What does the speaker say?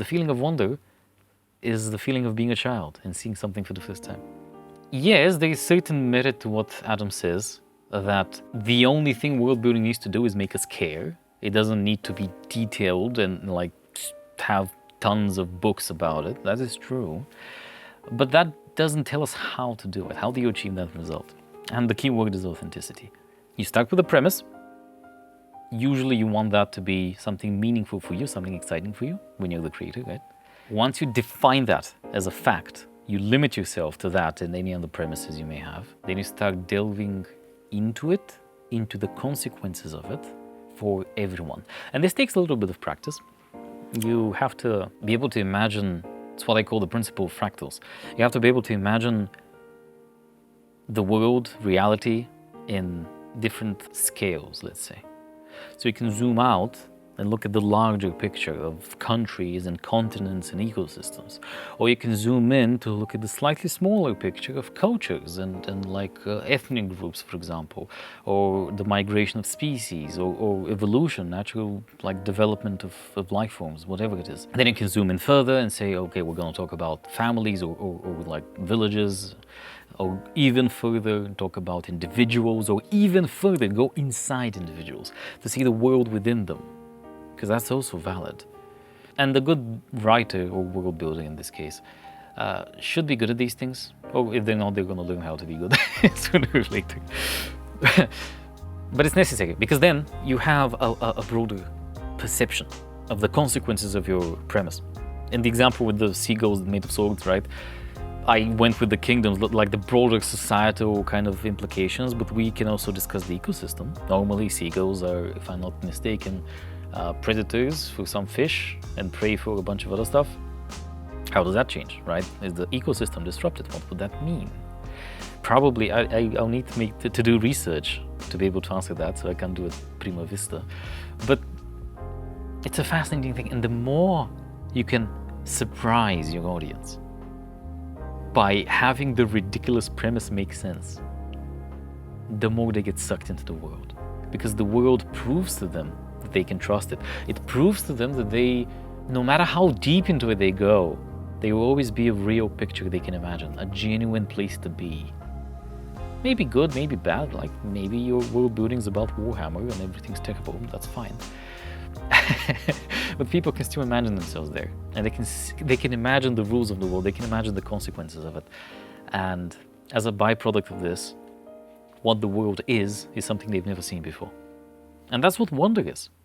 The feeling of wonder is the feeling of being a child and seeing something for the first time. Yes, there is certain merit to what Adam says, that the only thing world building needs to do is make us care. It doesn't need to be detailed and like have tons of books about it. That is true. But that doesn't tell us how to do it. How do you achieve that result? And the key word is authenticity. You start with a premise. Usually you want that to be something meaningful for you, something exciting for you when you're the creator, right? Once you define that as a fact, you limit yourself to that and any other premises you may have. Then you start delving into it, into the consequences of it for everyone. And this takes a little bit of practice. You have to be able to imagine, it's what I call the principle of fractals. You have to be able to imagine the world, reality, in different scales, let's say. So you can zoom out and look at the larger picture of countries and continents and ecosystems. Or you can zoom in to look at the slightly smaller picture of cultures and like ethnic groups, for example, or the migration of species, or evolution, natural like development of life forms, whatever it is. And then you can zoom in further and say, okay, we're going to talk about families or like villages, or even further talk about individuals, or even further go inside individuals to see the world within them, because that's also valid. And the good writer, or world builder in this case, should be good at these things. Or if they're not, they're going to learn how to be good sooner or later. But it's necessary, because then you have a broader perception of the consequences of your premise. In the example with the seagulls made of swords, right? I went with the kingdoms, like the broader societal kind of implications, but we can also discuss the ecosystem. Normally, seagulls are, if I'm not mistaken, predators for some fish and prey for a bunch of other stuff. How does that change, right? Is the ecosystem disrupted? What would that mean? Probably, I'll need to do research to be able to answer that, so I can't do it prima vista. But it's a fascinating thing, and the more you can surprise your audience by having the ridiculous premise make sense, the more they get sucked into the world. Because the world proves to them that they can trust it. It proves to them that they, no matter how deep into it they go, there will always be a real picture they can imagine, a genuine place to be. Maybe good, maybe bad, like maybe your world building's about Warhammer and everything's terrible, that's fine. But people can still imagine themselves there, and they can imagine the rules of the world, they can imagine the consequences of it. And as a byproduct of this, what the world is something they've never seen before. And that's what wonder is.